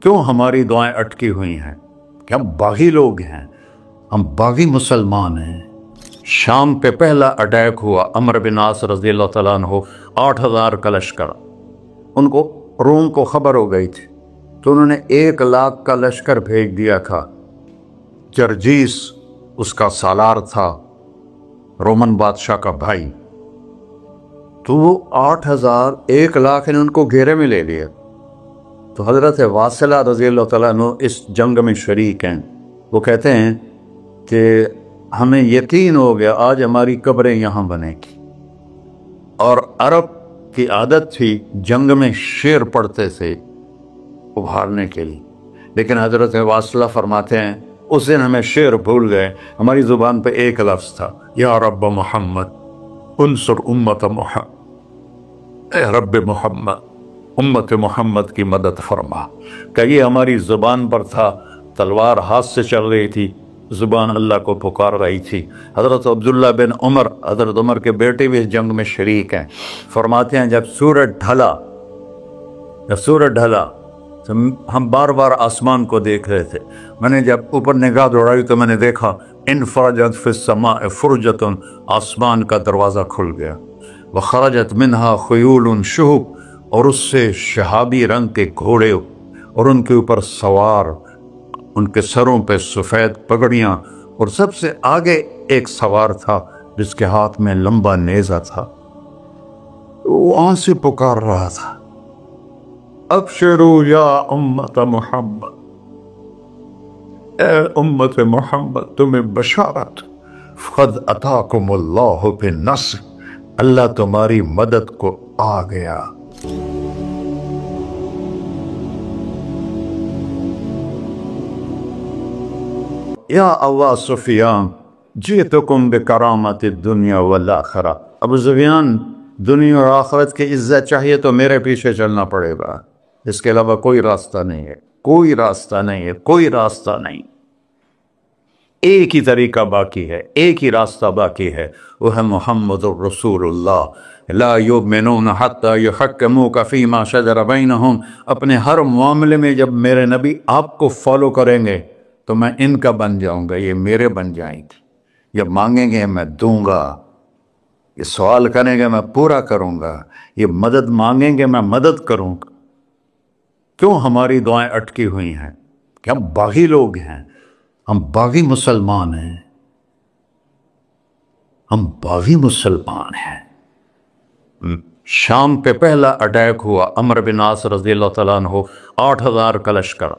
کیوں ہماری دعائیں اٹکی ہوئی ہیں کہ ہم باغی لوگ ہیں، ہم باغی مسلمان ہیں۔ شام پہ پہلا اٹیک ہوا، عمرو بن عاص رضی اللہ تعالیٰ عنہ، 8,000 کا لشکر، ان کو روم کو خبر ہو گئی تھی تو انہوں نے 1,00,000 کا لشکر بھیج دیا تھا۔ جرجیس اس کا سالار تھا، رومن بادشاہ کا بھائی، تو وہ 8,000 1,00,000 نے ان کو گھیرے میں لے لیا۔ تو حضرت واصلہ رضی اللہ تعالیٰ عنہ اس جنگ میں شریک ہیں۔ وہ کہتے ہیں کہ ہمیں یقین ہو گیا آج ہماری قبریں یہاں بنے گی، اور عرب کی عادت تھی جنگ میں شعر پڑھتے تھے ابھارنے کے لیے، لیکن حضرت واصلہ فرماتے ہیں اس دن ہمیں شعر بھول گئے، ہماری زبان پہ ایک لفظ تھا، یا رب محمد انصر امت محمد، اے رب محمد امت محمد کی مدد فرما۔ کہ یہ ہماری زبان پر تھا، تلوار ہاتھ سے چل رہی تھی، زبان اللہ کو پکار رہی تھی۔ حضرت عبداللہ بن عمر، حضرت عمر کے بیٹے بھی اس جنگ میں شریک ہیں، فرماتے ہیں جب سورج ڈھلا تو ہم بار بار آسمان کو دیکھ رہے تھے، میں نے جب اوپر نگاہ دوڑائی تو میں نے دیکھا انفرجت فی السماء فرجۃ، آسمان کا دروازہ کھل گیا، وخرجت منہا خیول شہب، اور اس سے شہابی رنگ کے گھوڑے اور ان کے اوپر سوار، ان کے سروں پہ سفید پگڑیاں، اور سب سے آگے ایک سوار تھا جس کے ہاتھ میں لمبا نیزہ تھا، وہ آن سے پکار رہا تھا، ابشروا یا امت محمد، اے امت محمد تمہیں بشارت، قد اتاکم اللہ بالنصر، اللہ تمہاری مدد کو آ گیا۔ یا ابا سفیان جئتکم بکرامت الدنیا والآخرہ، ابو سفیان دنیا اور آخرت کی عزت چاہیے تو میرے پیچھے چلنا پڑے گا، اس کے علاوہ کوئی راستہ نہیں ہے، کوئی راستہ نہیں ہے، کوئی راستہ نہیں۔ ایک ہی طریقہ باقی ہے، ایک ہی راستہ باقی ہے، وہ ہے محمد الرسول اللہ۔ لا یؤمنون حتی یحکموک فیما شجر بینہم، اپنے ہر معاملے میں جب میرے نبی آپ کو فالو کریں گے تو میں ان کا بن جاؤں گا، یہ میرے بن جائیں گے، یہ مانگیں گے میں دوں گا، یہ سوال کریں گے میں پورا کروں گا، یہ مدد مانگیں گے میں مدد کروں گا۔ کیوں ہماری دعائیں اٹکی ہوئی ہیں کہ ہم باغی لوگ ہیں، ہم باغی مسلمان ہیں، ہم باغی مسلمان ہیں۔ شام پہ پہلا اٹیک ہوا، عمرو بن عاص رضی اللہ تعالیٰ عنہ، 8,000 کا لشکر،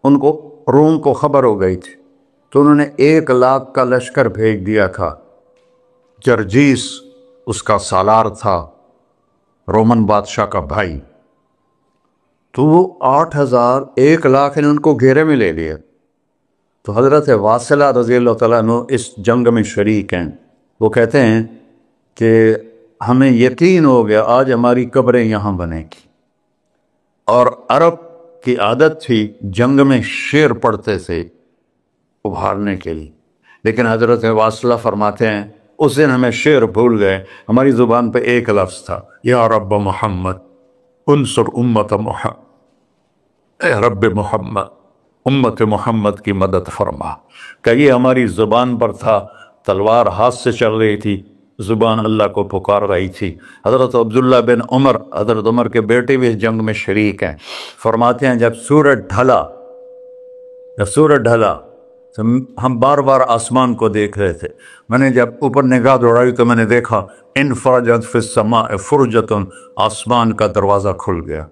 ان کو روم کو خبر ہو گئی تھی تو انہوں نے 1,00,000 کا لشکر بھیج دیا تھا۔ جرجیس اس کا سالار تھا، رومن بادشاہ کا بھائی، تو وہ 8,000 1,00,000 نے ان کو گھیرے میں لے لیا۔ تو حضرت واصلہ رضی اللہ تعالیٰ عنہ اس جنگ میں شریک ہیں۔ وہ کہتے ہیں کہ ہمیں یقین ہو گیا آج ہماری قبریں یہاں بنے گی، اور عرب کی عادت تھی جنگ میں شعر پڑھتے تھے ابھارنے کے لیے، لیکن حضرت واصلہ فرماتے ہیں اس دن ہمیں شعر بھول گئے، ہماری زبان پہ ایک لفظ تھا، یا رب محمد انصر امت محمد، اے رب محمد امت محمد کی مدد فرما۔ کہ یہ ہماری زبان پر تھا، تلوار ہاتھ سے چل رہی تھی، زبان اللہ کو پکار رہی تھی۔ حضرت عبداللہ بن عمر، حضرت عمر کے بیٹے بھی اس جنگ میں شریک ہیں، فرماتے ہیں جب سورج ڈھلا تو ہم بار بار آسمان کو دیکھ رہے تھے، میں نے جب اوپر نگاہ دوڑائی تو میں نے دیکھا انفرجت فی السماء فرجۃ، آسمان کا دروازہ کھل گیا،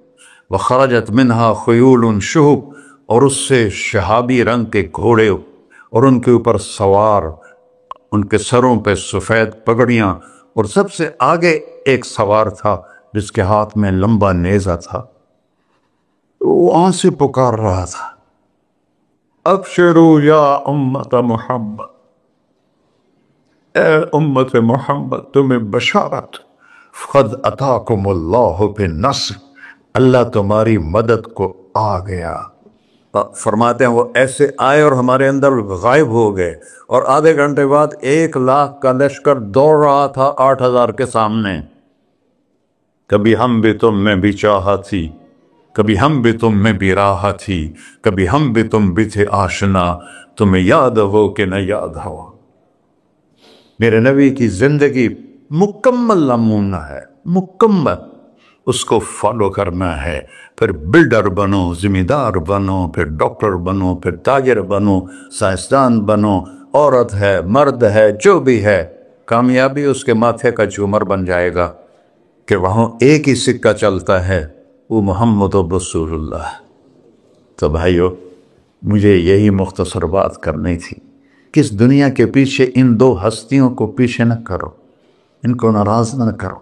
وخرجت منہا خیول شہب، اور اس سے شہابی رنگ کے گھوڑے اور ان کے اوپر سوار، ان کے سروں پہ سفید پگڑیاں، اور سب سے آگے ایک سوار تھا جس کے ہاتھ میں لمبا نیزہ تھا، وہ آن سے پکار رہا تھا، ابشروا یا امت محمد، اے امت محمد تمہیں بشارت، قد اتاکم اللہ بالنصر، اللہ تمہاری مدد کو آ گیا۔ فرماتے ہیں وہ ایسے آئے اور ہمارے اندر غائب ہو گئے، اور آدھے گھنٹے بعد 1,00,000 کا لشکر دوڑ رہا تھا 8,000 کے سامنے۔ کبھی ہم بھی تم میں بھی چاہا تھی، کبھی ہم بھی تم میں بھی راہ تھی، کبھی ہم بھی تم بھی تھے آشنا، تمہیں یاد ہو کہ نہ یاد ہو۔ میرے نبی کی زندگی مکمل نمونہ ہے، مکمل، اس کو فالو کرنا ہے۔ پھر بلڈر بنو، ذمہ دار بنو، پھر ڈاکٹر بنو، پھر تاجر بنو، سائنسدان بنو، عورت ہے مرد ہے جو بھی ہے، کامیابی اس کے ماتھے کا جھومر بن جائے گا کہ وہاں ایک ہی سکہ چلتا ہے، وہ محمد رسول اللہ۔ تو بھائیو، مجھے یہی مختصر بات کرنی تھی کہ اس دنیا کے پیچھے ان دو ہستیوں کو پیچھے نہ کرو، ان کو ناراض نہ کرو۔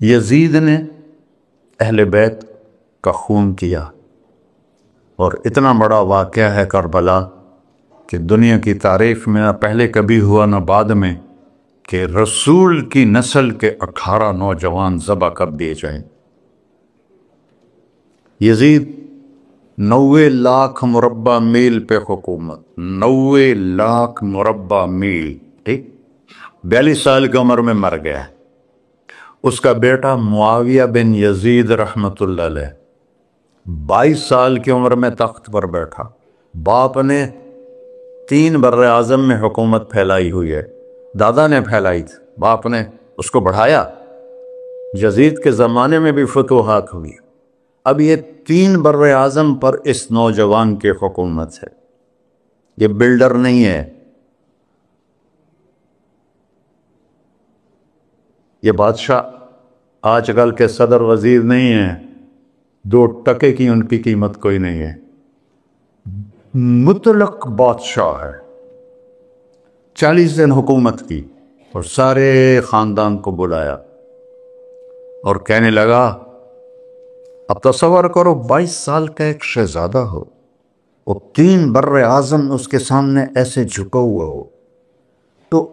یزید نے اہل بیت کا خون کیا، اور اتنا بڑا واقعہ ہے کربلا کہ دنیا کی تاریخ میں نہ پہلے کبھی ہوا نہ بعد میں کہ رسول کی نسل کے 18 نوجوان ذبح کر دیے جائیں۔ یزید 90 لاکھ مربع میل پہ حکومت، 90 لاکھ مربع میل، ٹھیک، 42 سال کی عمر میں مر گیا۔ اس کا بیٹا معاویہ بن یزید رحمت اللہ علیہ 22 سال کی عمر میں تخت پر بیٹھا۔ باپ نے 3 بر اعظم میں حکومت پھیلائی ہوئی ہے، دادا نے پھیلائی تھی، باپ نے اس کو بڑھایا۔ یزید کے زمانے میں بھی فتوحات ہوئی، اب یہ 3 بر اعظم پر اس نوجوان کی حکومت ہے۔ یہ بلڈر نہیں ہے، یہ بادشاہ آج کل کے صدر وزیر نہیں ہیں، 2 ٹکے کی ان کی قیمت کوئی نہیں ہے، مطلق بادشاہ ہے۔ 40 دن حکومت کی اور سارے خاندان کو بلایا اور کہنے لگا، اب تصور کرو 22 سال کا ایک شہزادہ ہو، وہ 3 بر اعظم اس کے سامنے ایسے جھکا ہوا ہو، تو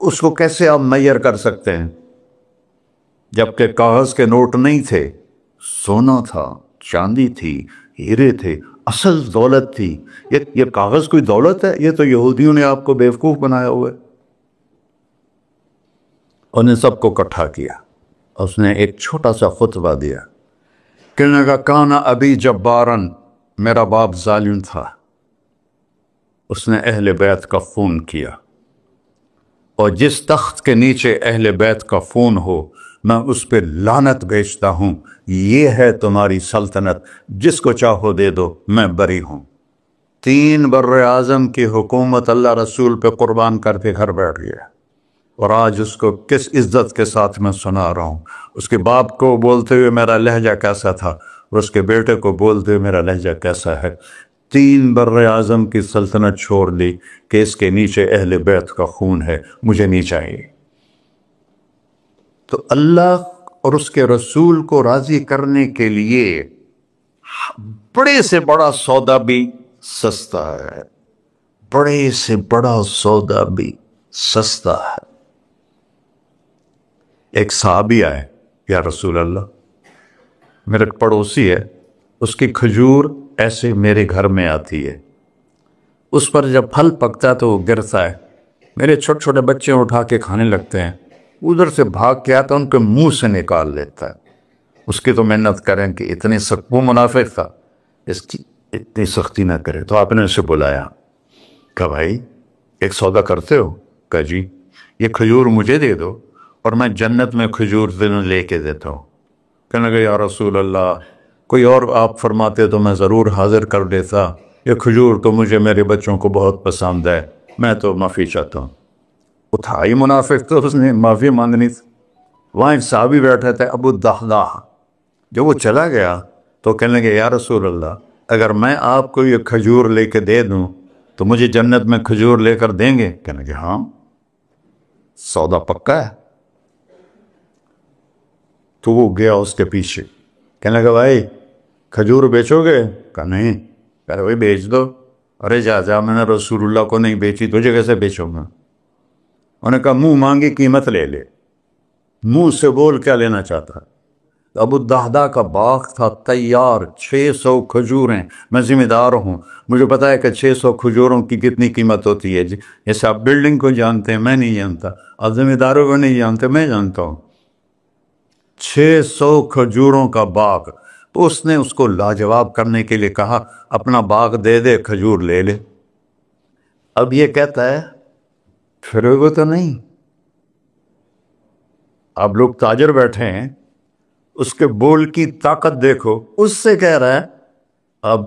اس کو کیسے آپ میئر کر سکتے ہیں؟ جبکہ کاغذ کے نوٹ نہیں تھے، سونا تھا، چاندی تھی، ہیرے تھے، اصل دولت تھی۔ یہ کاغذ کوئی دولت ہے؟ یہ تو یہودیوں نے آپ کو بیوقوف بنایا ہوا ہے۔ انہیں سب کو اکٹھا کیا، اس نے ایک چھوٹا سا خطبہ دیا، کہنے لگا، کانا ابی جبارن، میرا باپ ظالم تھا، اس نے اہل بیت کا خون کیا، اور جس تخت کے نیچے اہل بیت کا خون ہو میں اس پہ لعنت بھیجتا ہوں، یہ ہے تمہاری سلطنت، جس کو چاہو دے دو، میں بری ہوں۔ 3 بر اعظم کی حکومت اللہ رسول پہ قربان کر کے گھر بیٹھ گیا، اور آج اس کو کس عزت کے ساتھ میں سنا رہا ہوں۔ اس کے باپ کو بولتے ہوئے میرا لہجہ کیسا تھا، اور اس کے بیٹے کو بولتے ہوئے میرا لہجہ کیسا ہے۔ 3 بر اعظم کی سلطنت چھوڑ دی کہ اس کے نیچے اہل بیت کا خون ہے، مجھے نہیں چاہیے۔ تو اللہ اور اس کے رسول کو راضی کرنے کے لیے بڑے سے بڑا سودا بھی سستا ہے، بڑے سے بڑا سودا بھی سستا ہے۔ ایک صحابی آئے، یا رسول اللہ، میرے پڑوسی ہے، اس کی کھجور ایسے میرے گھر میں آتی ہے، اس پر جب پھل پکتا ہے تو وہ گرتا ہے، میرے چھوٹے چھوٹے بچے اٹھا کے کھانے لگتے ہیں، ادھر سے بھاگ کے آتا ان کے منہ سے نکال لیتا ہے۔ اس کی تو محنت کریں کہ اتنی سخت، وہ منافق تھا، اس کی اتنی سختی نہ کرے۔ تو آپ نے اسے بلایا، کہا بھائی ایک سودا کرتے ہو؟ کہا جی، یہ کھجور مجھے دے دو اور میں جنت میں کھجور دن لے کے دیتا ہوں۔ کہنے لگا، یا رسول اللہ، کوئی اور آپ فرماتے تو میں ضرور حاضر کر دیتا، یہ کھجور تو مجھے میرے بچوں کو بہت پسند ہے، میں تو معافی چاہتا ہوں۔ اٹھائی منافق تو اس نے معافی مانگنی تھی۔ وہاں ایک صحابی بیٹھے تھے، ابو الدحداح، جب وہ چلا گیا تو کہنے لگے، یا رسول اللہ، اگر میں آپ کو یہ کھجور لے کے دے دوں تو مجھے جنت میں کھجور لے کر دیں گے؟ کہنے لگے، ہاں، سودا پکا ہے۔ تو وہ گیا اس کے پیچھے، کہنے لگا، بھائی کھجور بیچو گے؟ کہا نہیں۔ کہا بھائی بیچ دو۔ ارے جا، میں نے رسول اللہ کو نہیں بیچی، تجھے کیسے بیچوں گا؟ انہوں نے کہا، منہ مانگی قیمت لے لے۔ منہ سے بول کیا لینا چاہتا ہے؟ ابو الدحداح کا باغ تھا تیار، 600 کھجوریں، میں ذمہ دار ہوں، مجھے پتا ہے کہ 600 کھجوروں کی کتنی قیمت ہوتی ہے۔ جیسے آپ بلڈنگ کو جانتے ہیں، میں نہیں جانتا، آپ ذمہ داروں کو نہیں جانتے، میں جانتا ہوں۔ 600 کھجوروں کا باغ، تو اس نے اس کو لاجواب کرنے کے لیے کہا اپنا باغ دے دے، کھجور لے لے۔ اب یہ کہتا ہے پھرے گا تو نہیں؟ اب لوگ تاجر بیٹھے ہیں، اس کے بول کی طاقت دیکھو، اس سے کہہ رہا ہے اب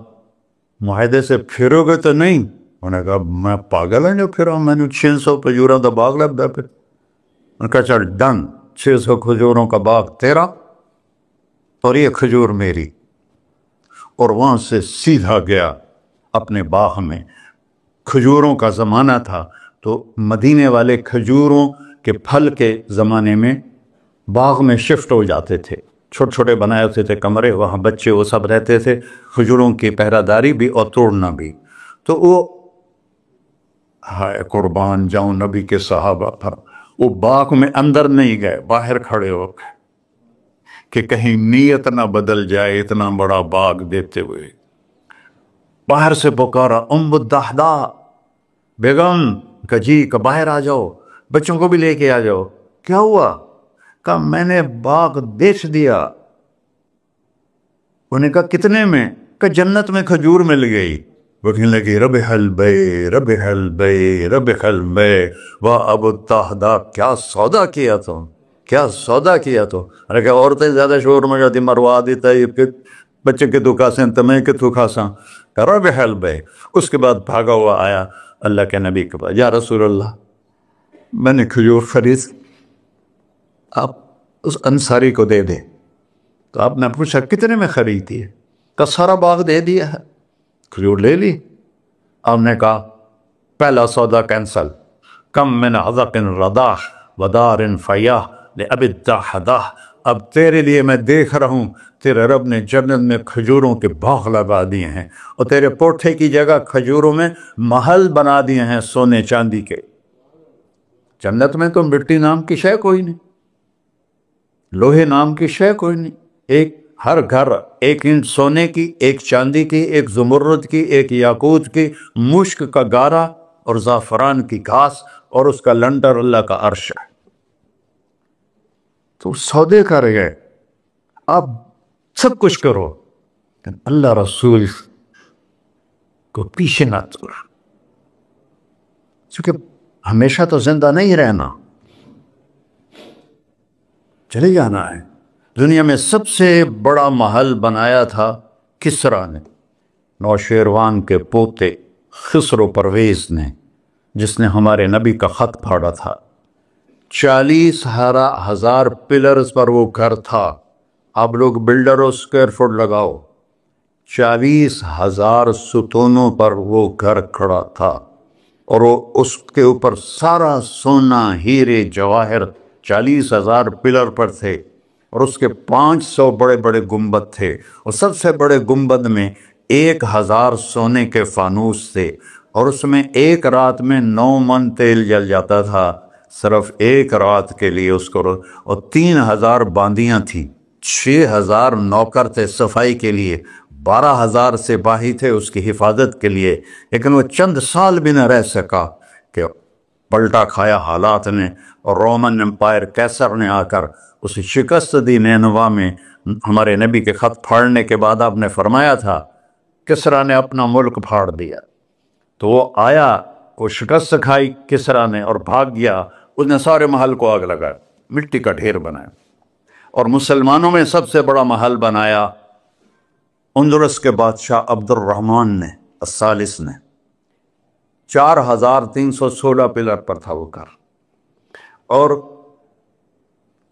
معاہدے سے پھرو گے تو نہیں؟ انہوں نے کہا میں پاگل ہیں جو پھرا، میں نے 600 کھجوروں کا باغ لگ گیا۔ پھر انہوں نے کہا چل ڈن، 600 کھجوروں کا باغ تیرا اور یہ کھجور میری۔ اور وہاں سے سیدھا گیا اپنے باغ میں۔ کھجوروں کا زمانہ تھا تو مدینے والے کھجوروں کے پھل کے زمانے میں باغ میں شفٹ ہو جاتے تھے، چھوٹے چھوٹے بنائے ہوتے تھے کمرے، وہاں بچے وہ سب رہتے تھے، کھجوروں کی پہرہ داری بھی اور توڑنا بھی۔ تو وہ ہائے قربان جاؤں نبی کے صحابہ پر، وہ باغ میں اندر نہیں گئے، باہر کھڑے ہو گئے کہ کہیں نیت نہ بدل جائے اتنا بڑا باغ دیتے ہوئے۔ باہر سے پکارا الدحداء، بیگم کہ جی کہ باہر آ جاؤ، بچوں کو بھی لے کے آ جاؤ۔ کیا ہوا؟ کہ میں نے باغ بیچ دیا۔ انہوں نے کہا کتنے میں؟ کہ جنت میں کھجور مل گئی۔ وہ کہنے لگی ربح البیع ربح البیع ربح البیع، واہ ابو الدحداء کیا سودا کیا تم، کیا سودا کیا تو۔ ارے کہ عورتیں زیادہ شور میں جاتی مروا دیتا ہے، بچے کے تو کھاسیں تمہیں کے تو کھاساں، ربح البیع۔ اس کے بعد بھاگا ہوا آیا اللہ کے نبی کے پاس، یا رسول اللہ میں نے کھجور خرید، آپ اس انصاری کو دے دے۔ تو آپ نے پوچھا کتنے میں خریدی ہے؟ کہ سارا باغ دے دیا ہے، کھجور لے لی۔ آپ نے کہا پہلا سودا کینسل، کم من عذق رداح ودار فیاح لأبی الدحداء۔ اب تیرے لیے میں دیکھ رہا ہوں تیرے رب نے جنت میں کھجوروں کے باغ لگا دیے ہیں، اور تیرے پوٹھے کی جگہ کھجوروں میں محل بنا دیے ہیں سونے چاندی کے۔ جنت میں تو مٹی نام کی شے کوئی نہیں، لوہے نام کی شے کوئی نہیں، ایک ہر گھر ایک انچ سونے کی، ایک چاندی کی، ایک زمرد کی، ایک یاقوت کی، مشک کا گارا اور زعفران کی گھاس، اور اس کا لنٹر اللہ کا عرش ہے۔ تو سودے کر گئے، اب سب کچھ کرو لیکن اللہ رسول کو پیچھے نہ چھوڑو، کیونکہ ہمیشہ تو زندہ نہیں رہنا، چلے جانا ہے۔ دنیا میں سب سے بڑا محل بنایا تھا کسریٰ نے، نوشیروان کے پوتے خسرو پرویز نے، جس نے ہمارے نبی کا خط پھاڑا تھا۔ 40,000 پلرز پر وہ گھر تھا۔ آپ لوگ بلڈروں اسکوائر فٹ لگاؤ، 40,000 ستونوں پر وہ گھر کھڑا تھا، اور وہ اس کے اوپر سارا سونا ہیرے جواہر 40,000 پلر پر تھے، اور اس کے 500 بڑے بڑے گنبد تھے، اور سب سے بڑے گنبد میں 1,000 سونے کے فانوس تھے، اور اس میں ایک رات میں 9 من تیل جل جاتا تھا، صرف ایک رات کے لیے اس کو، اور 3,000 باندیاں تھیں، 6,000 نوکر تھے صفائی کے لیے، 12,000 سپاہی تھے اس کی حفاظت کے لیے، لیکن وہ چند سال بھی نہ رہ سکا کہ پلٹا کھایا حالات نے، اور رومن امپائر کیسر نے آ کر اسے شکست دی۔ نینوا میں ہمارے نبی کے خط پھاڑنے کے بعد آپ نے فرمایا تھا کسریٰ نے اپنا ملک پھاڑ دیا، تو وہ آیا، وہ شکست کھائی کسریٰ نے اور بھاگ گیا، اس نے سارے محل کو آگ لگایا، مٹی کا ڈھیر بنایا، اور مسلمانوں میں سب سے بڑا محل بنایا اندلس کے بادشاہ عبد الرحمن نے الثالث نے، 4,316 پلر پر تھا وہ گھر، اور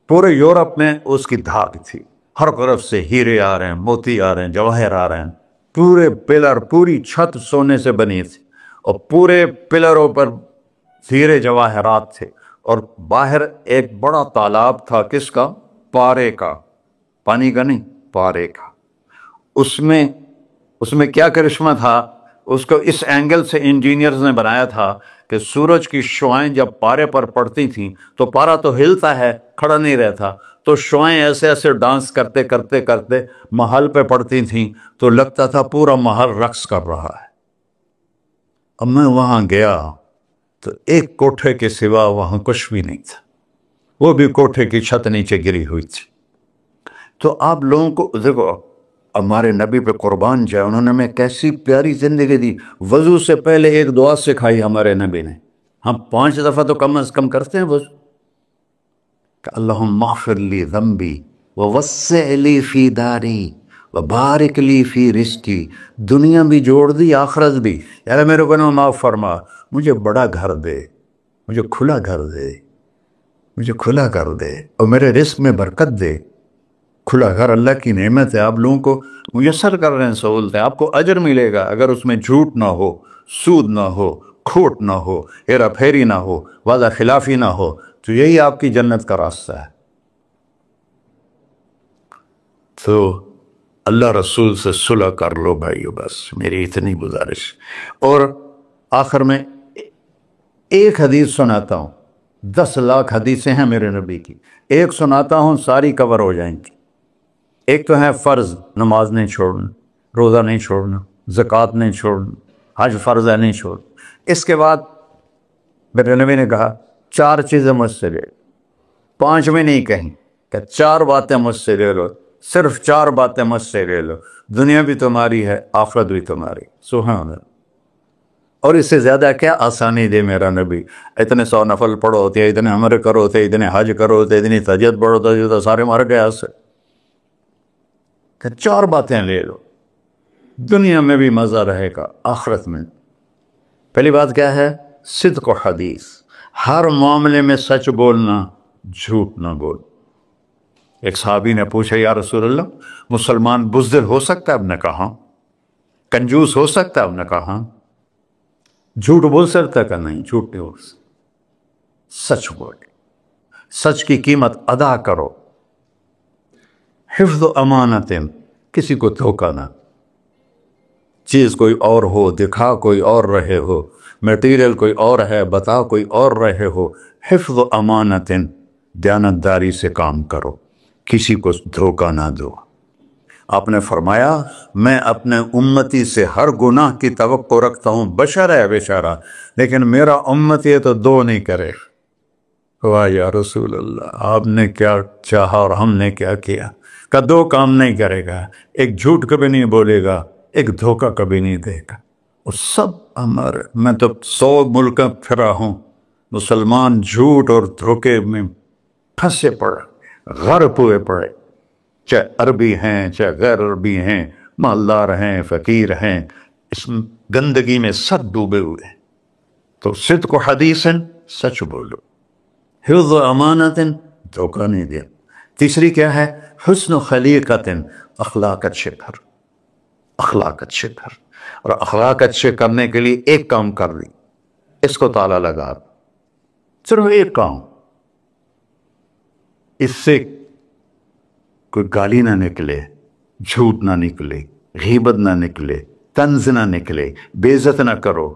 پورے یورپ میں اس کی دھاک تھی، ہر طرف سے ہیرے آ رہے ہیں، موتی آ رہے ہیں، جواہر آ رہے ہیں، پورے پلر پوری چھت سونے سے بنی تھی، اور پورے پلروں پر ہیرے جواہرات تھے، اور باہر ایک بڑا تالاب تھا، کس کا؟ پارے کا، پانی کا نہیں، پارے کا۔ اس میں کیا کرشمہ تھا، اس کو اس اینگل سے انجینئرز نے بنایا تھا کہ سورج کی شعائیں جب پارے پر پڑتی تھیں تو پارا تو ہلتا ہے، کھڑا نہیں رہتا، تو شعائیں ایسے ایسے ڈانس کرتے کرتے کرتے محل پہ پڑتی تھیں، تو لگتا تھا پورا محل رقص کر رہا ہے۔ اب میں وہاں گیا تو ایک کوٹھے کے سوا وہاں کچھ بھی نہیں تھا، وہ بھی کوٹھے کی چھت نیچے گری ہوئی تھی۔ تو آپ لوگوں کو دیکھو، ہمارے نبی پہ قربان جائے، انہوں نے ہمیں کیسی پیاری زندگی دی۔ وضو سے پہلے ایک دعا سکھائی ہمارے نبی نے، ہم 5 دفعہ تو کم از کم کرتے ہیں وضو کہ اللہم اغفر لی ذنبی ووسع لی فی داری وبارک لی فی رزقی، دنیا بھی جوڑ دی آخرت بھی، یار میرے کو معاف فرما، مجھے بڑا گھر دے، مجھے کھلا گھر دے، مجھے کھلا کر دے، اور میرے رزق میں برکت دے۔ کھلا گھر اللہ کی نعمت ہے، آپ لوگوں کو میسر کر رہے ہیں سہولتیں، آپ کو اجر ملے گا اگر اس میں جھوٹ نہ ہو، سود نہ ہو، کھوٹ نہ ہو، ہیرا پھیری نہ ہو، وعدہ خلافی نہ ہو، تو یہی آپ کی جنت کا راستہ ہے۔ تو اللہ رسول سے صلح کر لو بھائیو، بس میری اتنی گزارش۔ اور آخر میں ایک حدیث سناتا ہوں، 10 لاکھ حدیثیں ہیں میرے نبی کی، ایک سناتا ہوں، ساری کور ہو جائیں گی۔ ایک تو ہے فرض، نماز نہیں چھوڑنا، روزہ نہیں چھوڑنا، زکوٰۃ نہیں چھوڑنا، حج فرض ہے نہیں چھوڑنا۔ اس کے بعد میرے نبی نے کہا 4 چیزیں مجھ سے لے لو، 5 میں نہیں کہیں کہ 4 باتیں مجھ سے لے لو، صرف 4 باتیں مجھ سے لے لو، دنیا بھی تمہاری ہے، آخرت بھی تمہاری۔ سبحان اللہ۔ اور اس سے زیادہ کیا آسانی دے میرا نبی، اتنے 100 نفل پڑھو ہوتے، اتنے عمرے کرو ہوتے، اتنے حج کرو ہوتے، اتنی تہجد پڑھو ہوتے، تو سارے مر گئے آج سے۔ کہ 4 باتیں لے لو، دنیا میں بھی مزہ رہے گا، آخرت میں۔ پہلی بات کیا ہے؟ صدق و حدیث، ہر معاملے میں سچ بولنا، جھوٹ نہ بول۔ ایک صحابی نے پوچھا یا رسول اللہ، مسلمان بزدل ہو سکتا ہے؟ اب نے کہا کنجوس ہو سکتا ہے؟ اب نے کہا جھوٹ بول سکتا ہے؟ کہ نہیں، جھوٹ نہیں بول سکتا، سچ بولے، سچ کی قیمت ادا کرو۔ حفظ و امانت، کسی کو دھوکہ نہ، چیز کوئی اور ہو، دکھا کوئی اور رہے ہو، میٹیریل کوئی اور ہے، بتا کوئی اور رہے ہو۔ حفظ و امانت، دیانتداری سے کام کرو، کسی کو دھوکہ نہ دو۔ آپ نے فرمایا میں اپنے امتی سے ہر گناہ کی توقع رکھتا ہوں، بشر ہے بیچارہ، لیکن میرا امتی ہے تو 2 نہیں کرے۔ واہ یا رسول اللہ، آپ نے کیا چاہا اور ہم نے کیا کیا کہ 2 کام نہیں کرے گا، ایک جھوٹ کبھی نہیں بولے گا، ایک دھوکہ کبھی نہیں دے گا۔ اور سب ہمارے، میں تو 100 ملک پھرا ہوں، مسلمان جھوٹ اور دھوکے میں پھنسے پڑے، غرق ہوئے پڑے، چاہے عربی ہیں چاہے غیر عربی ہیں، مالدار ہیں فقیر ہیں، اس گندگی میں سب ڈوبے ہوئے ہیں۔ تو صدق و حدیث، سچ بولو، حفظ و امانت، دھوکہ نہیں دیا۔ تیسری کیا ہے؟ حسن خلیقت، اخلاق اچھے کر، اخلاق اچھے کر۔ اور اخلاق اچھے کرنے کے لیے ایک کام کر لی، اس کو تالا لگا، صرف ایک کام، اس سے کوئی گالی نہ نکلے، جھوٹ نہ نکلے، غیبت نہ نکلے، طنز نہ نکلے، بے عزت نہ کرو۔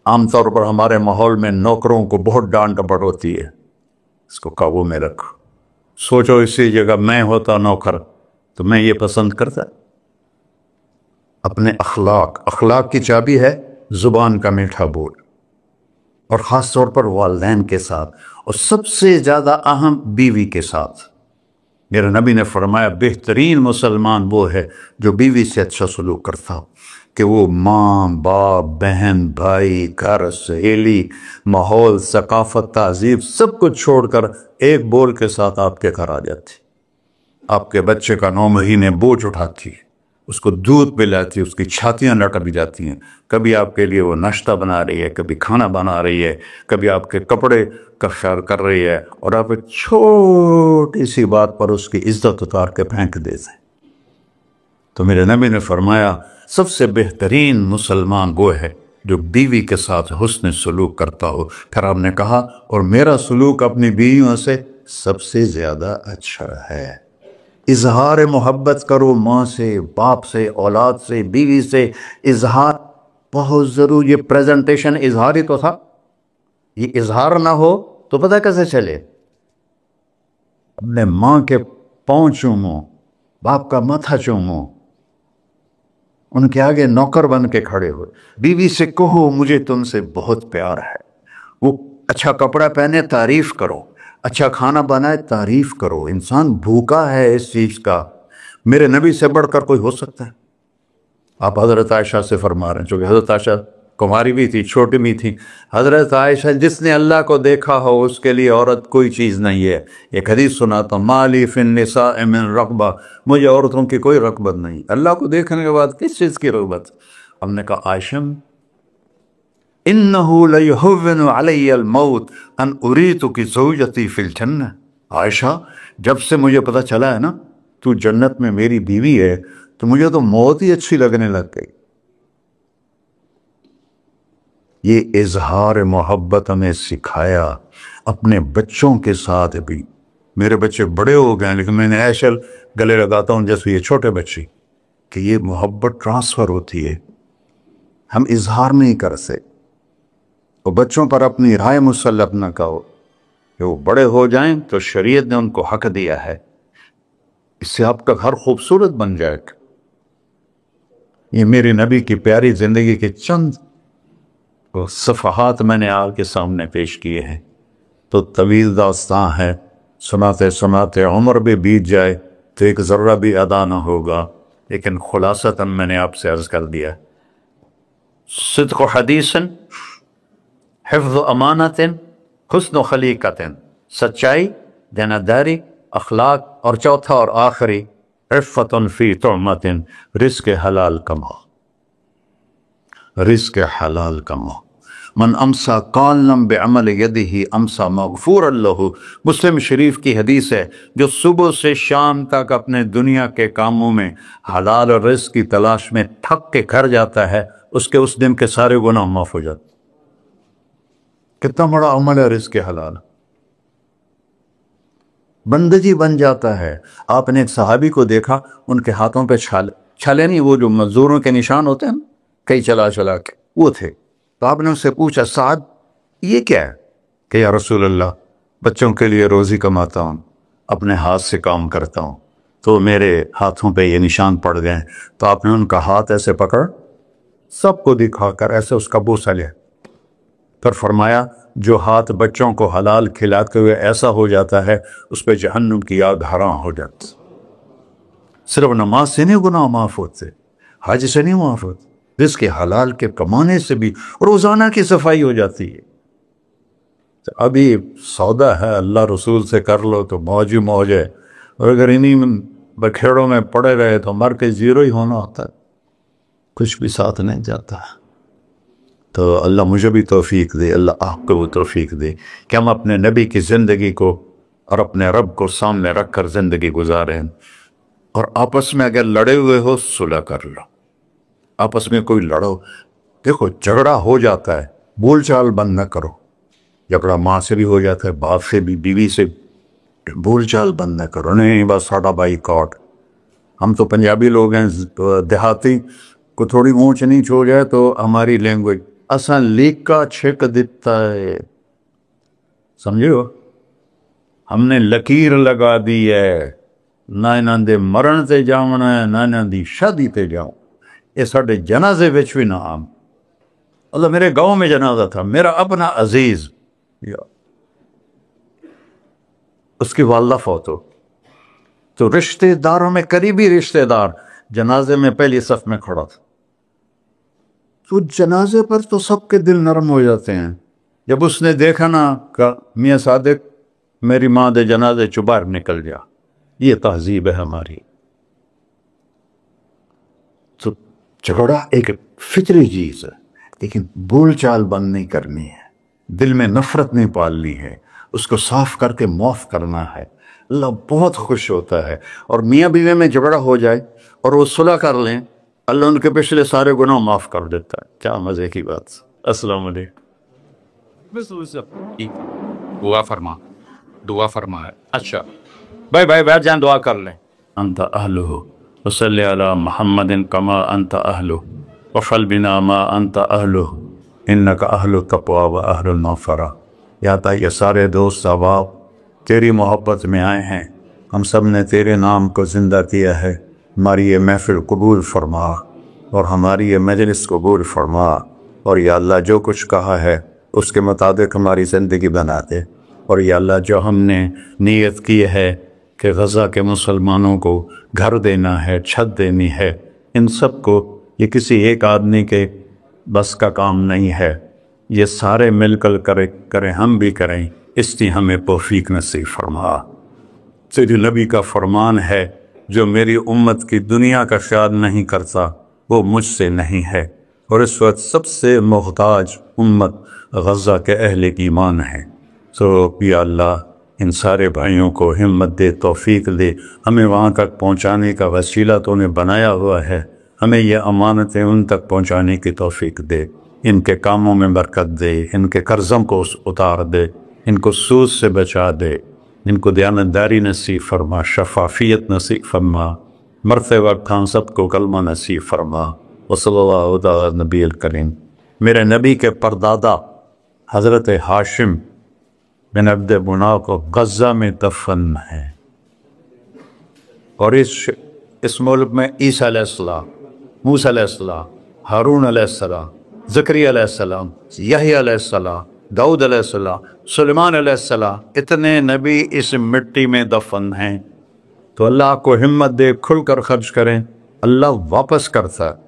عام طور پر ہمارے ماحول میں نوکروں کو بہت ڈانٹ ڈپٹ ہوتی ہے، اس کو قابو میں رکھو۔ سوچو اسی جگہ میں ہوتا نوکر تو میں یہ پسند کرتا۔ اپنے اخلاق کی چابی ہے زبان کا میٹھا بول، اور خاص طور پر والدین کے ساتھ، اور سب سے زیادہ اہم بیوی کے ساتھ۔ میرے نبی نے فرمایا بہترین مسلمان وہ ہے جو بیوی سے اچھا سلوک کرتا ہو، کہ وہ ماں باپ بہن بھائی گھر سہیلی ماحول ثقافت تہذیب سب کچھ چھوڑ کر ایک بول کے ساتھ آپ کے گھر آ جاتی، آپ کے بچے کا 9 مہینے بوجھ اٹھاتی، اس کو دودھ پلاتی، اس کی چھاتیاں لٹک جاتی ہیں، کبھی آپ کے لیے وہ ناشتہ بنا رہی ہے، کبھی کھانا بنا رہی ہے، کبھی آپ کے کپڑے کا خیال کر رہی ہے، اور آپ ایک چھوٹی سی بات پر اس کی عزت اتار کے پھینک دیتے ہیں۔ تو میرے نبی نے فرمایا سب سے بہترین مسلمان وہ ہے جو بیوی کے ساتھ حسن سلوک کرتا ہو۔ پھر آپ نے کہا اور میرا سلوک اپنی بیویوں سے سب سے زیادہ اچھا ہے۔ اظہار محبت کرو، ماں سے باپ سے اولاد سے بیوی سے، اظہار بہت ضروری۔ یہ پریزنٹیشن اظہار ہی تو تھا، یہ اظہار نہ ہو تو پتہ کیسے چلے؟ اپنے ماں کے پاؤں چومو، باپ کا ماتھا چومو، ان کے آگے نوکر بن کے کھڑے ہوئے، بیوی سے کہو مجھے تم سے بہت پیار ہے، وہ اچھا کپڑا پہنے تعریف کرو، اچھا کھانا بنائے تعریف کرو۔ انسان بھوکا ہے اس چیز کا میرے نبی سے بڑھ کر کوئی ہو سکتا ہے؟ آپ حضرت عائشہ سے فرما رہے ہیں، چونکہ حضرت عائشہ کماری بھی تھی، چھوٹی بھی تھی۔ حضرت عائشہ، جس نے اللہ کو دیکھا ہو اس کے لیے عورت کوئی چیز نہیں ہے۔ ایک حدیث سناتا ہوں، مالی فی النساء من رغبہ، مجھے عورتوں کی کوئی رغبت نہیں۔ اللہ کو دیکھنے کے بعد کس چیز کی رغبت؟ ہم نے کہا عائشہ، انہ لیہون علی الموت ان اریتک زوجتی فی الجنہ۔ عائشہ، جب سے مجھے پتہ چلا ہے نا تو جنت میں میری بیوی ہے، تو مجھے تو موت ہی اچھی لگنے لگ گئی۔ یہ اظہار محبت ہمیں سکھایا اپنے بچوں کے ساتھ بھی۔ میرے بچے بڑے ہو گئے لیکن میں نے ایسے گلے لگاتا ہوں جیسے یہ چھوٹے بچے، کہ یہ محبت ٹرانسفر ہوتی ہے، ہم اظہار نہیں کر سکتے۔ اور بچوں پر اپنی رائے مسلط نہ کہو کہ وہ بڑے ہو جائیں تو شریعت نے ان کو حق دیا ہے، اس سے آپ کا گھر خوبصورت بن جائے گا۔ یہ میرے نبی کی پیاری زندگی کے چند صفحات میں نے آپ کے سامنے پیش کیے ہیں، تو طویل داستان ہے، سناتے سناتے عمر بھی بیت جائے تو ایک ذرہ بھی ادا نہ ہوگا، لیکن خلاصتاً میں نے آپ سے عرض کر دیا، صدق و حدیث، حفظ و امانت، حسن و خلیقت، سچائی، دیانتداری، اخلاق، اور چوتھا اور آخری عفت فی طعمت، رزق حلال کماؤ، رزق حلال کماؤ۔ من امسا قالنا بعمل یدہ امسا مغفورا لہ، مسلم شریف کی حدیث ہے، جو صبح سے شام تک اپنے دنیا کے کاموں میں حلال اور رزق کی تلاش میں تھک کے گھر جاتا ہے، اس کے اس دن کے سارے گناہ معاف ہو جاتے۔ کتنا بڑا عمل ہے رزق حلال، بندگی بن جاتا ہے۔ آپ نے ایک صحابی کو دیکھا، ان کے ہاتھوں پہ چھالے نہیں، وہ جو مزدوروں کے نشان ہوتے ہیں کئی چلا چلا کے، وہ تھے۔ تو آپ نے ان سے پوچھا، سعد یہ کیا ہے؟ کہ یا رسول اللہ، بچوں کے لیے روزی کماتا ہوں، اپنے ہاتھ سے کام کرتا ہوں، تو میرے ہاتھوں پہ یہ نشان پڑ گئے۔ تو آپ نے ان کا ہاتھ ایسے پکڑ، سب کو دکھا کر ایسے اس کا بوسہ لیا، پھر فرمایا جو ہاتھ بچوں کو حلال کھلاتے ہوئے ایسا ہو جاتا ہے، اس پہ جہنم کی آگ حرام ہو جاتی۔ صرف نماز سے نہیں گناہ معاف ہوتے، حج سے نہیں معاف ہوتے، رزق حلال کے کمانے سے بھی روزانہ کی صفائی ہو جاتی ہے۔ تو ابھی سودا ہے، اللہ رسول سے کر لو تو موج ہی موج ہے، اور اگر انہیں بکھیڑوں میں پڑے رہے تو مر کے زیرو ہی ہونا ہوتا ہے، کچھ بھی ساتھ نہیں جاتا۔ تو اللہ مجھے بھی توفیق دے، اللہ آپ کو بھی توفیق دے کہ ہم اپنے نبی کی زندگی کو اور اپنے رب کو سامنے رکھ کر زندگی گزاریں، اور آپس میں اگر لڑے ہوئے ہو صلح کر لو۔ آپس میں کوئی لڑو، دیکھو جھگڑا ہو جاتا ہے، بول چال بند نہ کرو، جھگڑا ماں سے بھی ہو جاتا ہے، باپ سے بھی، بیوی سے، بول چال بند نہ کرو، نہیں بس ساڈا بائی کاٹ۔ ہم تو پنجابی لوگ ہیں، دیہاتی کو تھوڑی اونچ نیچ ہو جائے تو ہماری لینگویج اساں لیکا چھک دیتا ہے، سمجھو، ہم نے لکیر لگا دی ہے، نہ انہاں دے مرن تے جاؤنا ہے، نہ انہاں دی شادی تے جاؤ، یہ ساڈے جنازے وچ بھی نہ عام۔ اللہ، میرے گاؤں میں جنازہ تھا، میرا اپنا عزیز، اس کی والدہ فوت ہو، تو رشتہ داروں میں قریبی رشتہ دار جنازے میں پہلی صف میں کھڑا تھا، تو جنازے پر تو سب کے دل نرم ہو جاتے ہیں۔ جب اس نے دیکھا نا کہ میاں صادق میری ماں دے جنازے چوں باہر نکل جا، یہ تہذیب ہے ہماری۔ تو جھگڑا ایک فطری چیز ہے، لیکن بول چال بند نہیں کرنی ہے، دل میں نفرت نہیں پالنی ہے، اس کو صاف کر کے معاف کرنا ہے۔ اللہ بہت خوش ہوتا ہے، اور میاں بیوی میں جھگڑا ہو جائے اور وہ صلح کر لیں، اللہ ان کے پچھلے سارے گناہ معاف کر دیتا ہے۔ کیا مزے کی بات۔ السلام علیکم۔ دعا فرما ہے۔ اچھا بھائی بیٹھ جائیں، دعا کر لیں۔ انت اہلہ وصلی علی محمد کما انت اہلہ وفعل بنا ما انت اہلہ انک اہل التقوی و اہل المغفرہ۔ یا تا یہ سارے دوست احباب تیری محبت میں آئے ہیں، ہم سب نے تیرے نام کو زندہ کیا ہے، ہماری یہ محفل قبول فرما اور ہماری یہ مجلس قبول فرما، اور یا اللہ جو کچھ کہا ہے اس کے مطابق ہماری زندگی بنا دے، اور یا اللہ جو ہم نے نیت کی ہے کہ غزہ کے مسلمانوں کو گھر دینا ہے، چھت دینی ہے، ان سب کو یہ کسی ایک آدمی کے بس کا کام نہیں ہے، یہ سارے مل کر کریں، ہم بھی کریں، اس لیے ہمیں توفیق نصیب فرما۔ تیرے نبی کا فرمان ہے، جو میری امت کی دنیا کا خیال نہیں کرتا وہ مجھ سے نہیں ہے، اور اس وقت سب سے محتاج امت غزہ کے اہل ایمان ہے۔ تو یا اللہ ان سارے بھائیوں کو ہمت دے، توفیق دے، ہمیں وہاں تک پہنچانے کا وسیلہ تو نے بنایا ہوا ہے، ہمیں یہ امانتیں ان تک پہنچانے کی توفیق دے، ان کے کاموں میں برکت دے، ان کے قرضوں کو اتار دے، ان کو سود سے بچا دے، ان کو دیانتداری نصیب فرما، شفافیت نصیب فرما، مرتے وقت ہم سب کو کلمہ نصیب فرما۔ وصلی اللہ علی نبی الکریم۔ میرے نبی کے پردادا حضرت ہاشم بن عبد مناف کو غزہ میں دفن ہے، اور اس ملک میں عیسیٰ علیہ السلام، موسیٰ علیہ السلام، ہارون علیہ السلام، زکریا علیہ السلام، یحییٰ علیہ السلام، داؤد علیہ السلام، سلیمان علیہ السلام، اتنے نبی اس مٹی میں دفن ہیں۔ تو اللہ کو ہمت دے، کھل کر خرچ کریں، اللہ واپس کرتا ہے۔